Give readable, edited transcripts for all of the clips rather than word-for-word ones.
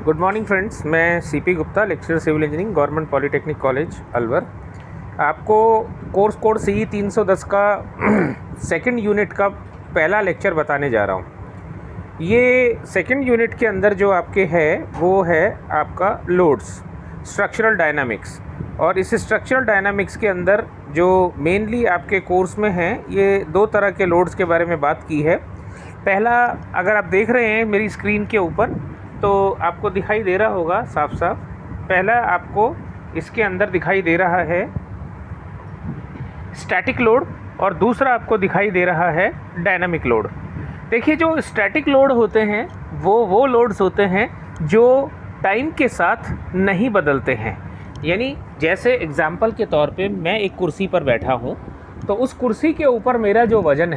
Good morning friends, मैं CP Gupta, lecturer civil engineering, government polytechnic college Alwar. आपको course code CE 310 का second unit का पहला लेक्चर बताने जा रहा हूँ। ये सेकंड यूनिट के अंदर जो आपके है वो है आपका लोड्स, स्ट्रक्चरल डायनामिक्स। और इस स्ट्रक्चरल डायनामिक्स के अंदर जो मेनली आपके कोर्स में हैं, ये दो तरह के लोड्स के बारे में बात की है। पहला, अगर आप देख रहे हैं मेरी स्क्रीन के ऊपर तो आपको दिखाई दे रहा होगा साफ साफ। पहला आपको इसके अंदर दिखाई दे रहा है स्टैटिक लोड और दूसरा आपको दिखाई दे रहा है डायनामिक लोड। देखिए, जो स्टैटिक लोड होते हैं वो लोड्स होते हैं जो टाइम के साथ नहीं बदलते हैं। यानी जैसे एग्जाम्पल के तौर पे मैं एक कुर्सी पर बैठा हूँ, तो उस कुर्सी के ऊपर मेरा जो वज़न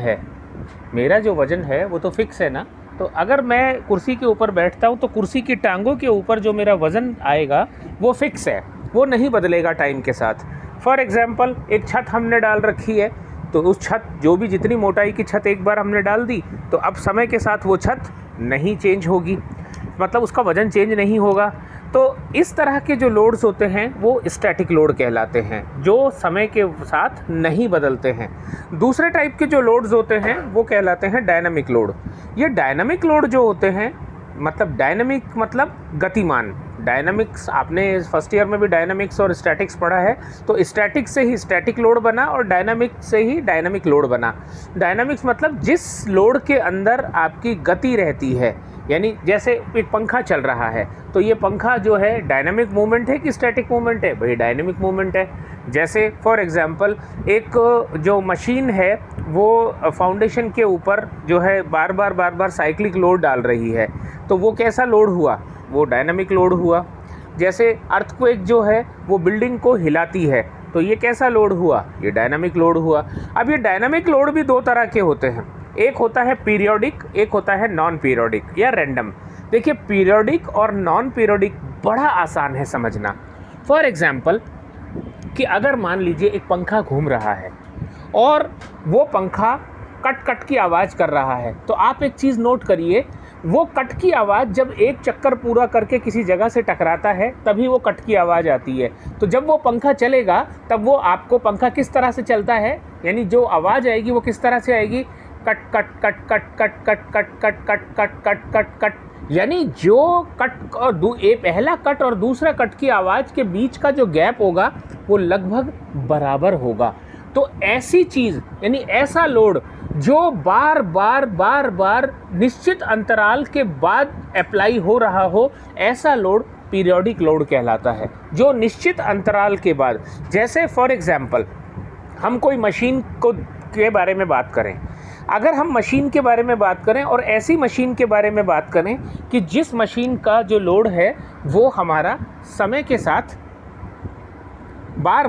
है वो तो फिक्स है ना। तो अगर मैं कुर्सी के ऊपर बैठता हूँ तो कुर्सी की टांगों के ऊपर जो मेरा वज़न आएगा वो फिक्स है, वो नहीं बदलेगा टाइम के साथ। फॉर एग्ज़ाम्पल, एक छत हमने डाल रखी है, तो उस छत, जो भी जितनी मोटाई की छत एक बार हमने डाल दी, तो अब समय के साथ वो छत नहीं चेंज होगी, मतलब उसका वज़न चेंज नहीं होगा। तो इस तरह के जो लोड्स होते हैं वो स्टैटिक लोड कहलाते हैं, जो समय के साथ नहीं बदलते हैं। दूसरे टाइप के जो लोड्स होते हैं वो कहलाते हैं डायनामिक लोड। ये डायनामिक लोड जो होते हैं, मतलब डायनामिक मतलब गतिमान। डायनामिक्स आपने फर्स्ट ईयर में भी डायनामिक्स और स्टैटिक्स पढ़ा है, तो स्टैटिक से ही स्टैटिक लोड बना और डायनामिक से ही डायनामिक लोड बना। डायनामिक्स मतलब जिस लोड के अंदर आपकी गति रहती है, यानी जैसे एक पंखा चल रहा है, तो ये पंखा जो है डायनामिक मूवमेंट है कि स्टैटिक मूवमेंट है? भाई डायनामिक मूवमेंट है। जैसे फॉर एग्जांपल, एक जो मशीन है वो फाउंडेशन के ऊपर जो है बार बार साइक्लिक लोड डाल रही है, तो वो कैसा लोड हुआ? वो डायनामिक लोड हुआ। जैसे अर्थक्वेक जो है वो बिल्डिंग को हिलाती है, तो ये कैसा लोड हुआ? ये डायनामिक लोड हुआ। अब ये डायनामिक लोड भी दो तरह के होते हैं, एक होता है पीरियोडिक, एक होता है नॉन पीरियोडिक या रैंडम। देखिए, पीरियोडिक और नॉन पीरियोडिक बड़ा आसान है समझना। फॉर एग्जांपल कि अगर मान लीजिए एक पंखा घूम रहा है और वो पंखा कट कट की आवाज़ कर रहा है, तो आप एक चीज़ नोट करिए, वो कट की आवाज़ जब एक चक्कर पूरा करके किसी जगह से टकराता है तभी वो कट की आवाज़ आती है। तो जब वो पंखा चलेगा तब वो आपको पंखा किस तरह से चलता है, यानी जो आवाज़ आएगी वो किस तरह से आएगी? Cut cut cut cut cut cut cut cut cut cut cut cut cut, यानी जो कट और पहला कट और दूसरा कट की आवाज़ के बीच का जो गैप होगा वो लगभग बराबर होगा। तो ऐसी चीज़, यानी ऐसा लोड जो बार बार निश्चित अंतराल के बाद अप्लाई हो रहा हो, ऐसा लोड पीरियोडिक लोड कहलाता है, जो निश्चित अंतराल के बाद। जैसे फॉर एग्जांपल, हम कोई मशीन के बारे में बात करें, अगर हम मशीन के बारे में बात करें और ऐसी मशीन के बारे में बात करें कि जिस मशीन का जो लोड है वो हमारा समय के साथ बार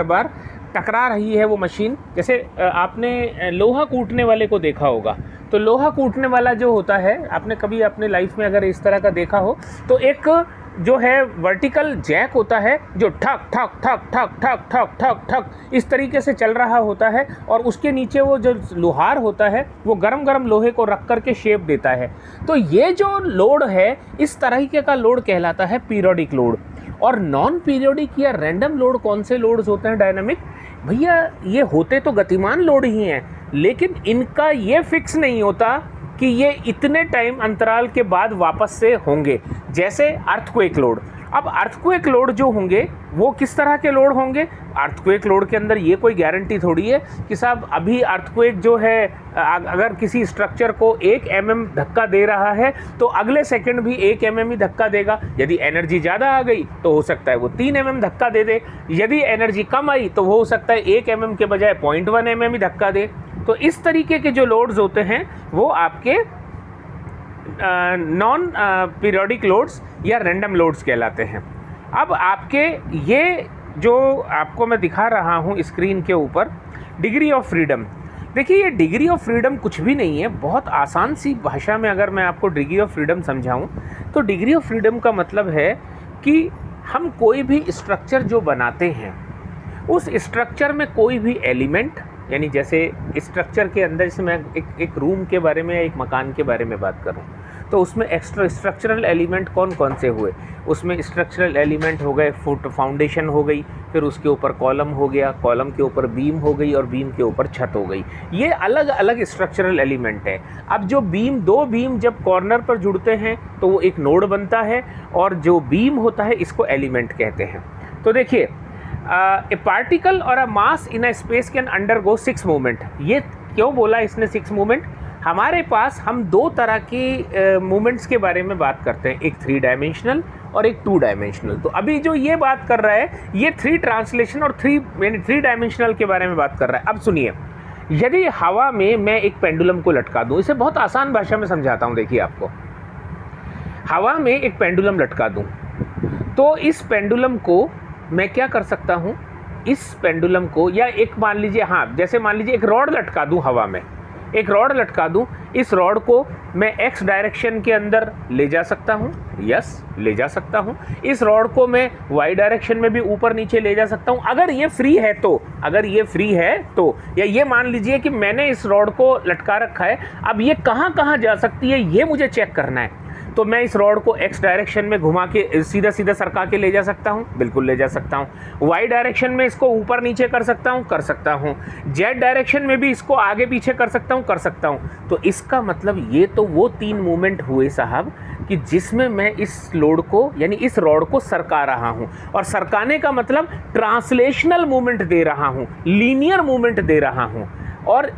बार टकरा रही है वो मशीन। जैसे आपने लोहा कूटने वाले को देखा होगा, तो लोहा कूटने वाला जो होता है, आपने कभी अपने लाइफ में अगर इस तरह का देखा हो, तो एक जो है वर्टिकल जैक होता है जो ठक ठक ठक ठक ठक ठक ठक ठक इस तरीके से चल रहा होता है, और उसके नीचे वो जो लोहार होता है वो गरम गरम लोहे को रख करके शेप देता है। तो ये जो लोड है, इस तरीके का लोड कहलाता है पीरियोडिक लोड। और नॉन पीरियोडिक या रैंडम लोड कौन से लोड्स होते हैं डायनामिक? भैया, ये होते तो गतिमान लोड ही हैं, लेकिन इनका ये फिक्स नहीं होता कि ये इतने टाइम अंतराल के बाद वापस से होंगे। जैसे अर्थक्वेक लोड। अब अर्थक्वेक लोड जो होंगे वो किस तरह के लोड होंगे? अर्थक्वेक लोड के अंदर ये कोई गारंटी थोड़ी है कि साहब अभी अर्थक्वेक जो है, अगर किसी स्ट्रक्चर को 1 mm धक्का दे रहा है तो अगले सेकंड भी 1 mm ही धक्का देगा। यदि एनर्जी ज़्यादा आ गई तो हो सकता है वो 3 mm धक्का दे दे, यदि एनर्जी कम आई तो हो सकता है 1 mm के बजाय 0.1 mm ही धक्का दे। तो इस तरीके के जो लोड्स होते हैं वो आपके नॉन पीरियोडिक लोड्स या रैंडम लोड्स कहलाते हैं। अब आपके ये जो आपको मैं दिखा रहा हूँ स्क्रीन के ऊपर, डिग्री ऑफ फ्रीडम। देखिए, ये डिग्री ऑफ फ्रीडम कुछ भी नहीं है। बहुत आसान सी भाषा में अगर मैं आपको डिग्री ऑफ फ्रीडम समझाऊँ, तो डिग्री ऑफ फ्रीडम का मतलब है कि हम कोई भी स्ट्रक्चर जो बनाते हैं, उस स्ट्रक्चर में कोई भी एलिमेंट, यानी जैसे स्ट्रक्चर के अंदर, जैसे मैं एक रूम के बारे में या एक मकान के बारे में बात करूं, तो उसमें एक्स्ट्रा स्ट्रक्चरल एलिमेंट कौन कौन से हुए, उसमें स्ट्रक्चरल एलिमेंट हो गए, फुट फाउंडेशन हो गई, फिर उसके ऊपर कॉलम हो गया, कॉलम के ऊपर बीम हो गई और बीम के ऊपर छत हो गई। ये अलग अलग स्ट्रक्चरल एलिमेंट है। अब जो बीम, दो बीम जब कॉर्नर पर जुड़ते हैं तो वो एक नोड बनता है, और जो बीम होता है इसको एलिमेंट कहते हैं। तो देखिए, ए पार्टिकल और a mass in a space can undergo 6 movement. ये क्यों बोला इसने 6 मूवमेंट? हमारे पास हम दो तरह की मूवमेंट्स के बारे में बात करते हैं, एक 3 डायमेंशनल और एक 2 डायमेंशनल। तो अभी जो ये बात कर रहा है ये 3 ट्रांसलेशन और 3 डायमेंशनल के बारे में बात कर रहा है। अब सुनिए, यदि हवा में मैं एक पेंडुलम को लटका दूं, इसे बहुत आसान भाषा में समझाता हूं। देखिए, आपको हवा में एक पेंडुलम लटका दूं तो इस पेंडुलम को मैं क्या कर सकता हूं, इस पेंडुलम को, या एक मान लीजिए, हाँ जैसे मान लीजिए एक रॉड लटका दूं हवा में, एक रॉड लटका दूं, इस रॉड को मैं एक्स डायरेक्शन के अंदर ले जा सकता हूं, यस ले जा सकता हूं। इस रॉड को मैं वाई डायरेक्शन में भी ऊपर नीचे ले जा सकता हूं, अगर ये फ्री है तो। अगर ये फ्री है तो, या ये मान लीजिए कि मैंने इस रॉड को लटका रखा है, अब ये कहाँ कहाँ जा सकती है ये मुझे चेक करना है। तो मैं इस रॉड को एक्स डायरेक्शन में घुमा के सीधा सीधा सरका के ले जा सकता हूँ, बिल्कुल ले जा सकता हूँ। वाई डायरेक्शन में इसको ऊपर नीचे कर सकता हूँ, कर सकता हूँ। जेड डायरेक्शन में भी इसको आगे पीछे कर सकता हूँ, कर सकता हूँ। तो इसका मतलब ये तो वो 3 मूवमेंट हुए साहब कि जिसमें मैं इस लोड को, यानी इस रॉड को सरका रहा हूँ, और सरकाने का मतलब ट्रांसलेशनल मूवमेंट दे रहा हूँ, लीनियर मूवमेंट दे रहा हूँ। और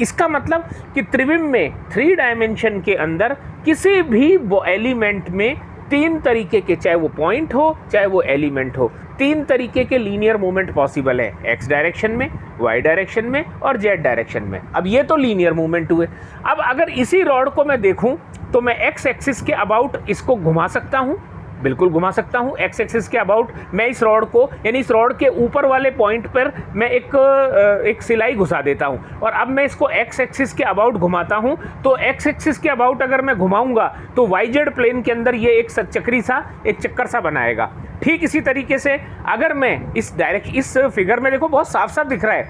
इसका मतलब कि त्रिविम में 3 डायमेंशन के अंदर किसी भी वो एलिमेंट में 3 तरीके के, चाहे वो पॉइंट हो चाहे वो एलिमेंट हो, 3 तरीके के लीनियर मूवमेंट पॉसिबल है, एक्स डायरेक्शन में, वाई डायरेक्शन में और जेड डायरेक्शन में। अब ये तो लीनियर मूवमेंट हुए। अब अगर इसी रॉड को मैं देखूं तो मैं एक्स एक्सिस के अबाउट इसको घुमा सकता हूं, बिल्कुल घुमा सकता हूं। एक्स एक्सिस के अबाउट मैं इस रॉड को, यानी इस रॉड के ऊपर वाले पॉइंट पर मैं एक सिलाई घुसा देता हूं, और अब मैं इसको एक्स एक्सिस के अबाउट घुमाता हूं। तो एक्स एक्सिस के अबाउट अगर मैं घुमाऊंगा तो वाई जेड प्लेन के अंदर ये एक चक्कर सा बनाएगा। ठीक इसी तरीके से अगर मैं इस फिगर में देखो बहुत साफ साफ दिख रहा है,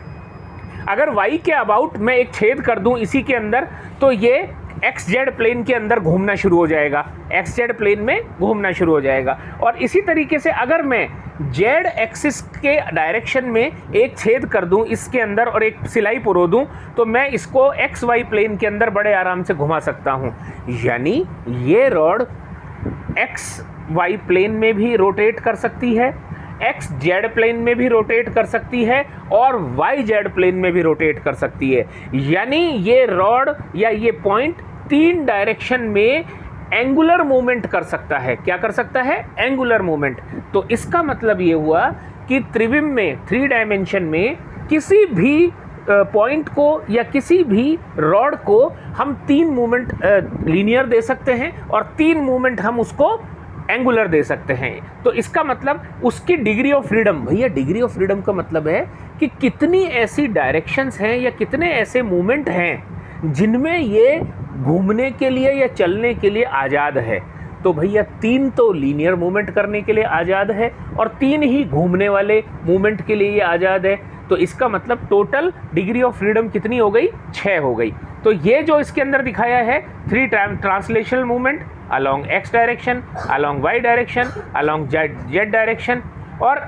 अगर वाई के अबाउट मैं एक छेद कर दूं इसी के अंदर, तो ये एक्स जेड प्लेन के अंदर घूमना शुरू हो जाएगा, एक्स जेड प्लेन में घूमना शुरू हो जाएगा। और इसी तरीके से अगर मैं जेड एक्सिस के डायरेक्शन में एक छेद कर दूं इसके अंदर और एक सिलाई पुरो दूं, तो मैं इसको एक्स वाई प्लेन के अंदर बड़े आराम से घुमा सकता हूं। यानी ये रॉड एक्स वाई प्लेन में भी रोटेट कर सकती है, एक्स जेड प्लेन में भी रोटेट कर सकती है, और वाई जेड प्लेन में भी रोटेट कर सकती है। यानी ये रॉड या ये पॉइंट 3 डायरेक्शन में एंगुलर मूवमेंट कर सकता है। क्या कर सकता है? Angular movement. तो इसका मतलब ये हुआ कि त्रिविम में 3 डायमेंशन में किसी भी पॉइंट को या किसी भी रॉड को हम 3 मूवमेंट लीनियर दे सकते हैं, और 3 मूवमेंट हम उसको एंगुलर दे सकते हैं। तो इसका मतलब उसकी डिग्री ऑफ फ्रीडम, भैया डिग्री ऑफ फ्रीडम का मतलब है कि कितनी ऐसी डायरेक्शंस हैं या कितने ऐसे मूवमेंट हैं जिनमें ये घूमने के लिए या चलने के लिए आज़ाद है। तो भैया 3 तो लीनियर मूवमेंट करने के लिए आज़ाद है, और 3 ही घूमने वाले मूवमेंट के लिए ये आज़ाद है। तो इसका मतलब टोटल डिग्री ऑफ फ्रीडम कितनी हो गई? 6 हो गई। तो ये जो इसके अंदर दिखाया है 3 translational movement along x direction, along y direction, along z direction, और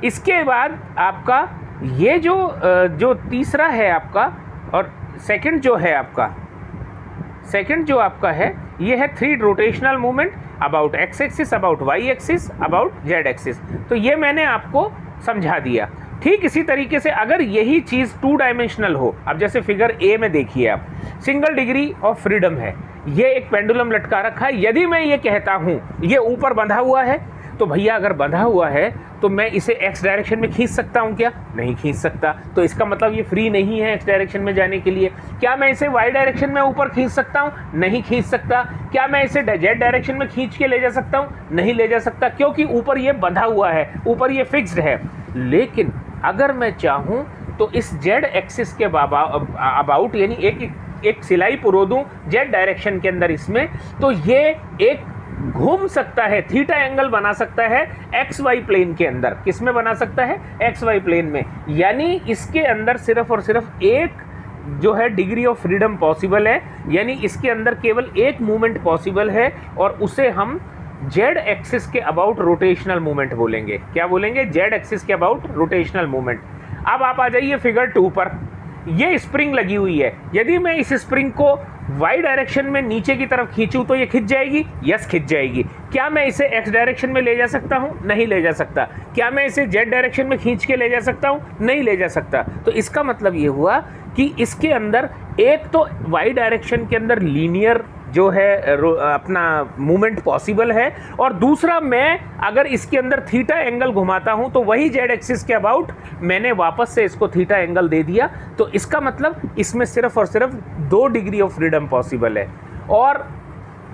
इसके बाद आपका ये जो तीसरा है आपका, और सेकंड जो आपका है ये है 3 rotational movement about x axis, about y axis, about z axis. तो ये मैंने आपको समझा दिया। ठीक इसी तरीके से अगर यही चीज़ 2 डायमेंशनल हो, अब जैसे फिगर ए में देखिए आप, सिंगल डिग्री ऑफ फ्रीडम है, ये एक पेंडुलम लटका रखा है। यदि मैं ये कहता हूँ ये ऊपर बंधा हुआ है, तो भैया अगर बंधा हुआ है तो मैं इसे एक्स डायरेक्शन में खींच सकता हूँ क्या? नहीं खींच सकता। तो इसका मतलब ये फ्री नहीं है एक्स डायरेक्शन में जाने के लिए। क्या मैं इसे वाई डायरेक्शन में ऊपर खींच सकता हूँ? नहीं खींच सकता। क्या मैं इसे जेड डायरेक्शन में खींच के ले जा सकता हूँ? नहीं ले जा सकता, क्योंकि ऊपर ये बंधा हुआ है, ऊपर ये फिक्स्ड है। लेकिन अगर मैं चाहूँ तो इस जेड एक्सिस के अबाउट, यानी एक सिलाई पुरो दूँ जेड डायरेक्शन के अंदर इसमें, तो ये एक घूम सकता है, थीटा एंगल बना सकता है एक्स वाई प्लेन के अंदर। किस में बना सकता है? एक्स वाई प्लेन में। यानी इसके अंदर सिर्फ और सिर्फ एक जो है डिग्री ऑफ फ्रीडम पॉसिबल है, यानी इसके अंदर केवल एक मूवमेंट पॉसिबल है और उसे हम जेड एक्सिस के अबाउट रोटेशनल मूवमेंट बोलेंगे। क्या बोलेंगे? जेड एक्सिस के अबाउट रोटेशनल मूवमेंट। अब आप आ जाइए फिगर 2 पर। ये स्प्रिंग लगी हुई है, यदि मैं इस स्प्रिंग को वाई डायरेक्शन में नीचे की तरफ खींचूं तो ये खिंच जाएगी? यस, खिंच जाएगी। क्या मैं इसे एक्स डायरेक्शन में ले जा सकता हूं? नहीं ले जा सकता। क्या मैं इसे जेड डायरेक्शन में खींच के ले जा सकता हूं? नहीं ले जा सकता। तो इसका मतलब ये हुआ कि इसके अंदर एक तो वाई डायरेक्शन के अंदर लीनियर जो है अपना मूवमेंट पॉसिबल है, और दूसरा मैं अगर इसके अंदर थीटा एंगल घुमाता हूं तो वही जेड एक्सिस के अबाउट मैंने वापस से इसको थीटा एंगल दे दिया। तो इसका मतलब इसमें सिर्फ और सिर्फ 2 डिग्री ऑफ फ्रीडम पॉसिबल है। और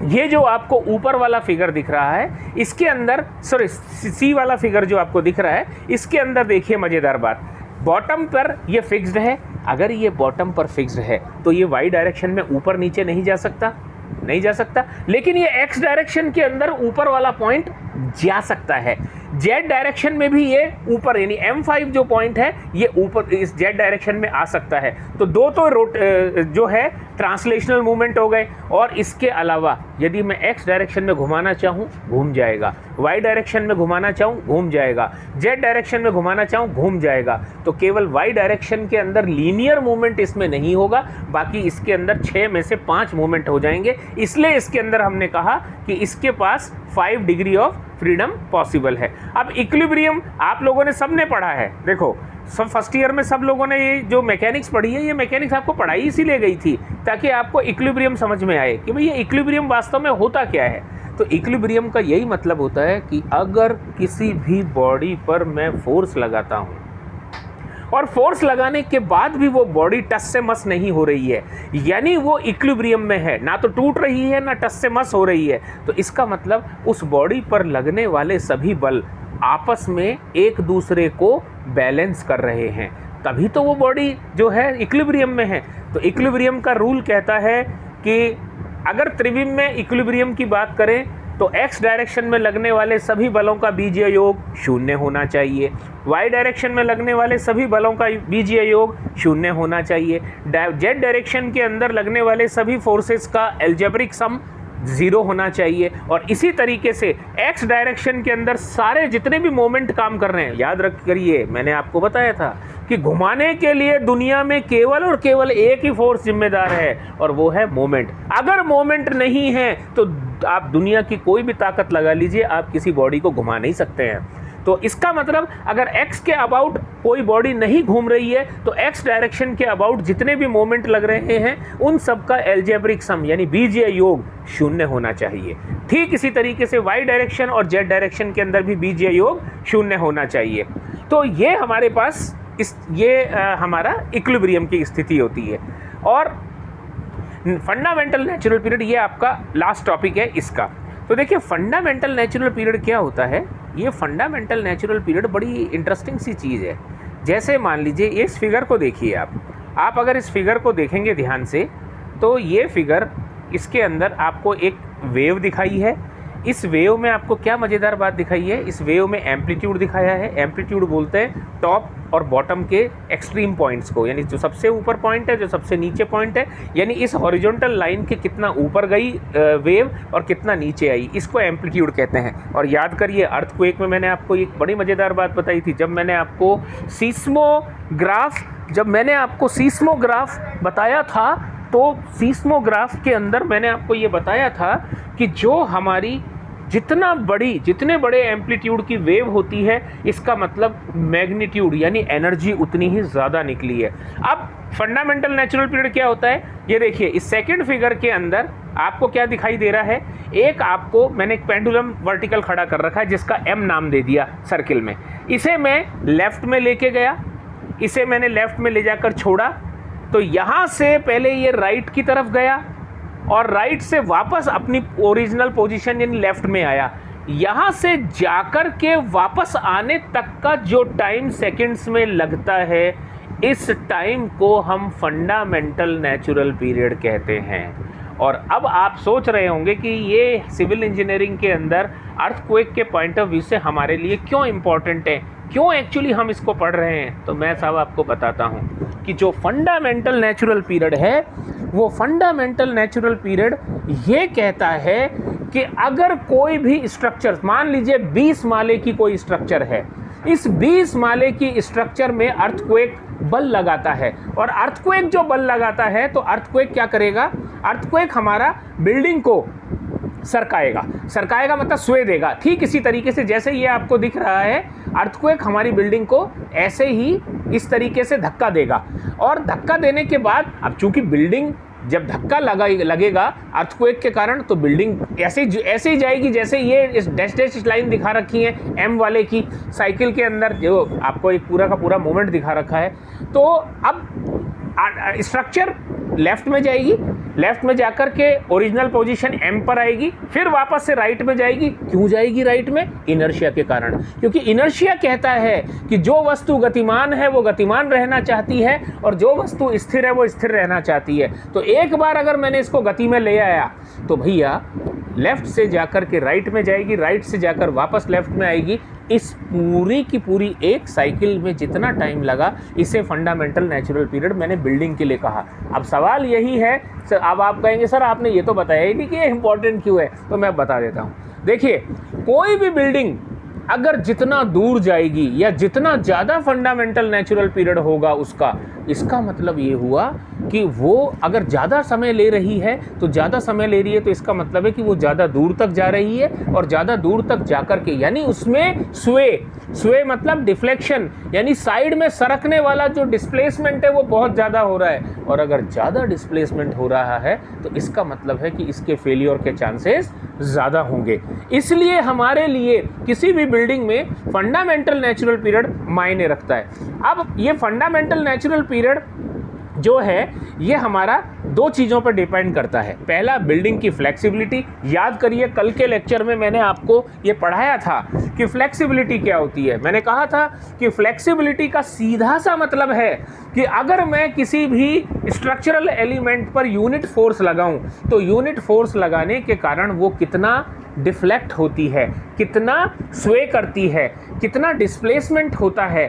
ये जो आपको ऊपर वाला फिगर दिख रहा है इसके अंदर, सॉरी सी वाला फिगर जो आपको दिख रहा है इसके अंदर देखिए मज़ेदार बात, बॉटम पर ये फिक्स्ड है। अगर ये बॉटम पर फिक्स्ड है तो ये वाई डायरेक्शन में ऊपर नीचे नहीं जा सकता, नहीं जा सकता। लेकिन ये एक्स डायरेक्शन के अंदर ऊपर वाला पॉइंट जा सकता है। जेड डायरेक्शन में भी ये ऊपर, यानी M5 जो पॉइंट है ये ऊपर इस जेड डायरेक्शन में आ सकता है। तो दो तो जो है ट्रांसलेशनल मूवमेंट हो गए, और इसके अलावा यदि मैं एक्स डायरेक्शन में घुमाना चाहूँ घूम जाएगा, वाई डायरेक्शन में घुमाना चाहूँ घूम जाएगा, जेड डायरेक्शन में घुमाना चाहूँ घूम जाएगा। तो केवल वाई डायरेक्शन के अंदर लीनियर मूवमेंट इसमें नहीं होगा, बाकी इसके अंदर 6 में से 5 मूवमेंट हो जाएंगे। इसलिए इसके अंदर हमने कहा कि इसके पास 5 डिग्री ऑफ फ्रीडम पॉसिबल है। अब इक्विलिब्रियम आप लोगों ने सबने पढ़ा है, देखो सब फर्स्ट ईयर में सब लोगों ने ये जो मैकेनिक्स पढ़ी है, ये मैकेनिक्स आपको पढ़ाई इसीलिए गई थी ताकि आपको इक्विलिब्रियम समझ में आए कि भाई ये इक्विलिब्रियम वास्तव में होता क्या है। तो इक्विलिब्रियम का यही मतलब होता है कि अगर किसी भी बॉडी पर मैं फोर्स लगाता हूँ और फोर्स लगाने के बाद भी वो बॉडी टस से मस नहीं हो रही है, यानी वो इक्विलिब्रियम में है, ना तो टूट रही है ना टस से मस हो रही है, तो इसका मतलब उस बॉडी पर लगने वाले सभी बल आपस में एक दूसरे को बैलेंस कर रहे हैं, तभी तो वो बॉडी जो है इक्विलिब्रियम में है। तो इक्विलिब्रियम का रूल कहता है कि अगर त्रिविम में इक्विलिब्रियम की बात करें तो एक्स डायरेक्शन में लगने वाले सभी बलों का बीजीय योग 0 होना चाहिए, वाई डायरेक्शन में लगने वाले सभी बलों का बीजीय योग 0 होना चाहिए, जेड डायरेक्शन के अंदर लगने वाले सभी फोर्सेस का एल्जेब्रिक सम 0 होना चाहिए, और इसी तरीके से एक्स डायरेक्शन के अंदर सारे जितने भी मोमेंट काम कर रहे हैं, याद रख करिए मैंने आपको बताया था कि घुमाने के लिए दुनिया में केवल और केवल एक ही फोर्स जिम्मेदार है, और वो है मोमेंट। अगर मोमेंट नहीं है तो आप दुनिया की कोई भी ताकत लगा लीजिए, आप किसी बॉडी को घुमा नहीं सकते हैं। तो इसका मतलब अगर x के अबाउट कोई बॉडी नहीं घूम रही है तो x डायरेक्शन के अबाउट जितने भी मोमेंट लग रहे हैं उन सब का एल्जेब्रिक सम यानी बीजीय योग 0 होना चाहिए। ठीक इसी तरीके से y डायरेक्शन और z डायरेक्शन के अंदर भी बीजीय योग 0 होना चाहिए। तो ये हमारे पास हमारा इक्विलिब्रियम की स्थिति होती है। और फंडामेंटल नेचुरल पीरियड ये आपका लास्ट टॉपिक है इसका। तो देखिए फंडामेंटल नेचुरल पीरियड क्या होता है। ये फंडामेंटल नेचुरल पीरियड बड़ी इंटरेस्टिंग सी चीज़ है। जैसे मान लीजिए इस फिगर को देखिए आप अगर इस फिगर को देखेंगे ध्यान से तो ये फिगर, इसके अंदर आपको एक वेव दिखाई है। इस वेव में आपको क्या मज़ेदार बात दिखाई है, इस वेव में एम्पलीट्यूड दिखाया है। एम्पलीट्यूड बोलते हैं टॉप और बॉटम के एक्सट्रीम पॉइंट्स को, यानी जो सबसे ऊपर पॉइंट है जो सबसे नीचे पॉइंट है, यानी इस हॉरिजॉन्टल लाइन के कितना ऊपर गई वेव और कितना नीचे आई, इसको एम्पलीट्यूड कहते हैं। और याद करिए अर्थक्वेक में मैंने आपको एक बड़ी मज़ेदार बात बताई थी, जब मैंने आपको सीस्मोग्राफ बताया था, तो सीस्मोग्राफ के अंदर मैंने आपको ये बताया था कि जो हमारी जितने बड़े एम्पलीट्यूड की वेव होती है, इसका मतलब मैग्नीट्यूड यानी एनर्जी उतनी ही ज़्यादा निकली है। अब फंडामेंटल नेचुरल पीरियड क्या होता है, ये देखिए इस सेकंड फिगर के अंदर आपको क्या दिखाई दे रहा है। एक आपको मैंने एक पेंडुलम वर्टिकल खड़ा कर रखा है जिसका M नाम दे दिया सर्किल में। इसे मैं लेफ़्ट में लेके गया, इसे मैंने लेफ़्ट में ले जाकर छोड़ा, तो यहाँ से पहले ये राइट की तरफ गया और राइट से वापस अपनी ओरिजिनल पोजीशन यानी लेफ्ट में आया। यहाँ से जाकर के वापस आने तक का जो टाइम सेकंड्स में लगता है, इस टाइम को हम फंडामेंटल नेचुरल पीरियड कहते हैं। और अब आप सोच रहे होंगे कि ये सिविल इंजीनियरिंग के अंदर अर्थक्वेक के पॉइंट ऑफ व्यू से हमारे लिए क्यों इम्पोर्टेंट है, क्यों एक्चुअली हम इसको पढ़ रहे हैं। तो मैं साहब आपको बताता हूँ कि जो फंडामेंटल नेचुरल पीरियड है, वो फंडामेंटल नेचुरल पीरियड ये कहता है कि अगर कोई भी स्ट्रक्चर, मान लीजिए 20 माले की कोई स्ट्रक्चर है, इस 20 माले की स्ट्रक्चर में अर्थक्वेक बल लगाता है, और अर्थक्वेक जो बल लगाता है तो अर्थक्वेक क्या करेगा, अर्थक्वेक हमारा बिल्डिंग को सरकाएगा मतलब स्वे देगा। ठीक इसी तरीके से जैसे ये आपको दिख रहा है, अर्थक्वेक हमारी बिल्डिंग को ऐसे ही इस तरीके से धक्का देगा, और धक्का देने के बाद अब चूंकि बिल्डिंग जब धक्का लगेगा अर्थक्वेक के कारण, तो बिल्डिंग ऐसे ही जाएगी जैसे ये इस डैश लाइन दिखा रखी है एम वाले की साइकिल के अंदर, जो आपको एक पूरा का पूरा मूवमेंट दिखा रखा है। तो अब स्ट्रक्चर लेफ्ट में जाएगी, लेफ्ट में जाकर के ओरिजिनल पोजीशन एम पर आएगी, फिर वापस से राइट में जाएगी। क्यों जाएगी राइट में? इनर्शिया के कारण, क्योंकि इनर्शिया कहता है कि जो वस्तु गतिमान है वो गतिमान रहना चाहती है, और जो वस्तु स्थिर है वो स्थिर रहना चाहती है। तो एक बार अगर मैंने इसको गति में ले आया तो भैया लेफ्ट से जाकर के राइट में जाएगी, राइट से जाकर वापस लेफ्ट में आएगी। इस पूरी की पूरी एक साइकिल में जितना टाइम लगा, इसे फंडामेंटल नेचुरल पीरियड मैंने बिल्डिंग के लिए कहा। अब सवाल यही है, सर अब आप कहेंगे सर आपने ये तो बताया ही नहीं कि ये इंपॉर्टेंट क्यों है, तो मैं बता देता हूँ। देखिए, कोई भी बिल्डिंग अगर जितना दूर जाएगी या जितना ज़्यादा फंडामेंटल नेचुरल पीरियड होगा उसका, इसका मतलब ये हुआ कि वो अगर ज़्यादा समय ले रही है, तो ज़्यादा समय ले रही है तो इसका मतलब है कि वो ज़्यादा दूर तक जा रही है, और ज़्यादा दूर तक जाकर के यानी उसमें स्वे मतलब डिफ्लेक्शन, यानी साइड में सरकने वाला जो डिस्प्लेसमेंट है वो बहुत ज़्यादा हो रहा है। और अगर ज़्यादा डिस्प्लेसमेंट हो रहा है तो इसका मतलब है कि इसके फेलियर के चांसेस ज़्यादा होंगे। इसलिए हमारे लिए किसी भी बिल्डिंग में फंडामेंटल नेचुरल पीरियड मायने रखता है। अब ये फंडामेंटल नेचुरल पीरियड जो है ये हमारा दो चीज़ों पर डिपेंड करता है। पहला, बिल्डिंग की फ्लेक्सिबिलिटी। याद करिए कल के लेक्चर में मैंने आपको ये पढ़ाया था कि फ्लेक्सिबिलिटी क्या होती है। मैंने कहा था कि फ्लेक्सिबिलिटी का सीधा सा मतलब है कि अगर मैं किसी भी structural element per unit force लगाऊं, तो यूनिट फोर्स लगाने के कारण वो कितना डिफ्लेक्ट होती है, कितना स्वे करती है, कितना डिस्प्लेसमेंट होता है,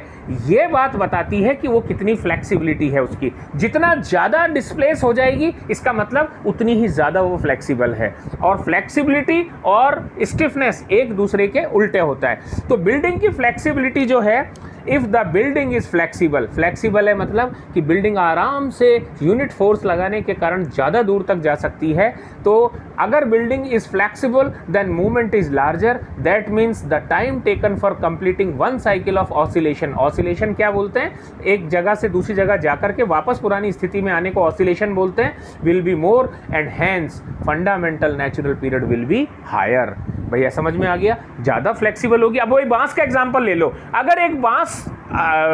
ये बात बताती है कि वो कितनी फ्लेक्सिबिलिटी है उसकी। जितना ज़्यादा डिस्प्लेस हो जाएगी, इसका मतलब उतनी ही ज़्यादा वो फ्लेक्सिबल है। और फ्लेक्सिबिलिटी और स्टिफनेस एक दूसरे के उल्टे होता है। तो बिल्डिंग की फ्लेक्सिबिलिटी जो है, if the building is flexible, flexible है मतलब कि बिल्डिंग आराम से यूनिट फोर्स लगाने के कारण ज़्यादा दूर तक जा सकती है। तो अगर building is flexible then movement is larger, that means the time taken for completing one cycle of oscillation. Oscillation क्या बोलते हैं? एक जगह से दूसरी जगह जाकर के वापस पुरानी स्थिति में आने को ऑसिलेशन बोलते हैं। Will be more and hence fundamental natural period will be higher. भैया समझ में आ गया? ज़्यादा फ्लेक्सिबल होगी। अब वही बांस का एग्जांपल ले लो। अगर एक बांस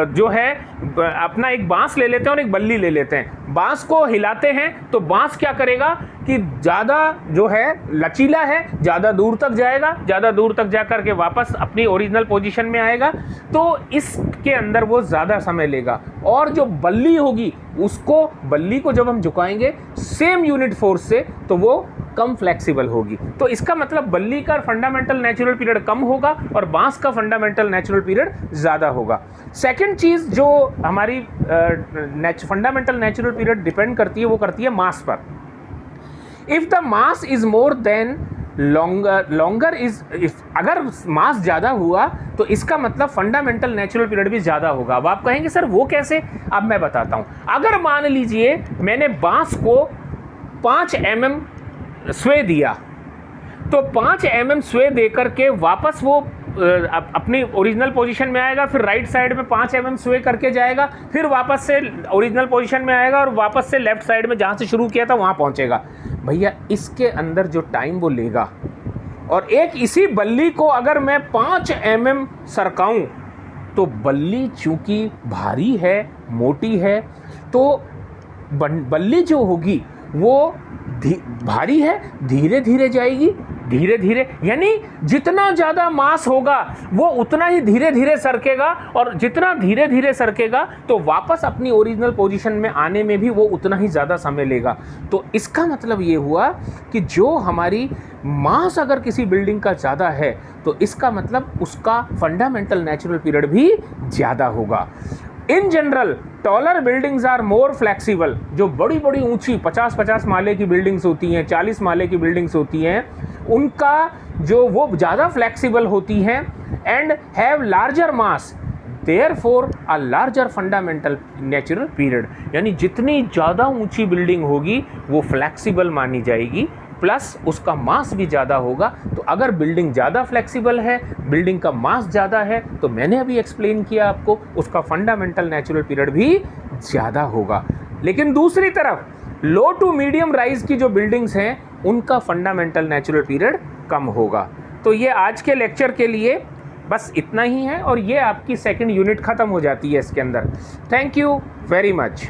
जो है, अपना एक बांस ले लेते हैं और एक बल्ली ले लेते हैं, बांस को हिलाते हैं तो बांस क्या करेगा कि ज़्यादा जो है लचीला है, ज़्यादा दूर तक जाएगा, ज़्यादा दूर तक जाकर के वापस अपनी ओरिजिनल पोजीशन में आएगा। तो इसके अंदर वो ज़्यादा समय लेगा। और जो बल्ली होगी, उसको बल्ली को जब हम झुकाएंगे सेम यूनिट फोर्स से, तो वो कम फ्लेक्सिबल होगी। तो इसका मतलब बल्ली का फंडामेंटल नेचुरल पीरियड कम होगा और बांस का फंडामेंटल नेचुरल पीरियड ज़्यादा होगा। सेकंड चीज़ जो हमारी फंडामेंटल नेचुरल पीरियड डिपेंड करती है, वो करती है मास पर। If the mass is more than longer is, अगर मास ज़्यादा हुआ तो इसका मतलब फंडामेंटल नेचुरल पीरियड भी ज़्यादा होगा। अब आप कहेंगे सर वो कैसे? अब मैं बताता हूँ। अगर मान लीजिए मैंने बांस को 5 mm स्वे दिया, तो 5 mm स्वे दे करके वापस वो अपनी ओरिजिनल पोजीशन में आएगा, फिर राइट साइड में 5 mm स्वे करके जाएगा, फिर वापस से ओरिजिनल पोजीशन में आएगा और वापस से लेफ्ट साइड में जहाँ से शुरू किया था वहाँ पहुँचेगा। भैया इसके अंदर जो टाइम वो लेगा, और एक इसी बल्ली को अगर मैं 5 mm सरकाऊँ, तो बल्ली चूँकि भारी है, मोटी है, तो बल्ली जो होगी वो भारी है, धीरे धीरे जाएगी, धीरे धीरे, यानी जितना ज़्यादा मास होगा वो उतना ही धीरे धीरे सरकेगा, और जितना धीरे धीरे सरकेगा तो वापस अपनी ओरिजिनल पोजीशन में आने में भी वो उतना ही ज़्यादा समय लेगा। तो इसका मतलब ये हुआ कि जो हमारी मास अगर किसी बिल्डिंग का ज़्यादा है तो इसका मतलब उसका फंडामेंटल नेचुरल पीरियड भी ज़्यादा होगा। In general taller buildings are more flexible. जो बड़ी बड़ी ऊंची 50-50 माले की बिल्डिंग्स होती हैं, 40 माले की बिल्डिंग्स होती हैं, उनका जो वो ज़्यादा फ्लेक्सिबल होती हैं and have larger mass, therefore a larger fundamental natural period. यानी जितनी ज़्यादा ऊंची बिल्डिंग होगी वो फ्लेक्सिबल मानी जाएगी, प्लस उसका मास भी ज़्यादा होगा। तो अगर बिल्डिंग ज़्यादा फ्लेक्सिबल है, बिल्डिंग का मास ज़्यादा है, तो मैंने अभी एक्सप्लेन किया आपको, उसका फंडामेंटल नेचुरल पीरियड भी ज़्यादा होगा। लेकिन दूसरी तरफ लो टू मीडियम राइज की जो बिल्डिंग्स हैं उनका फंडामेंटल नेचुरल पीरियड कम होगा। तो ये आज के लेक्चर के लिए बस इतना ही है, और ये आपकी सेकंड यूनिट ख़त्म हो जाती है इसके अंदर। Thank you very much.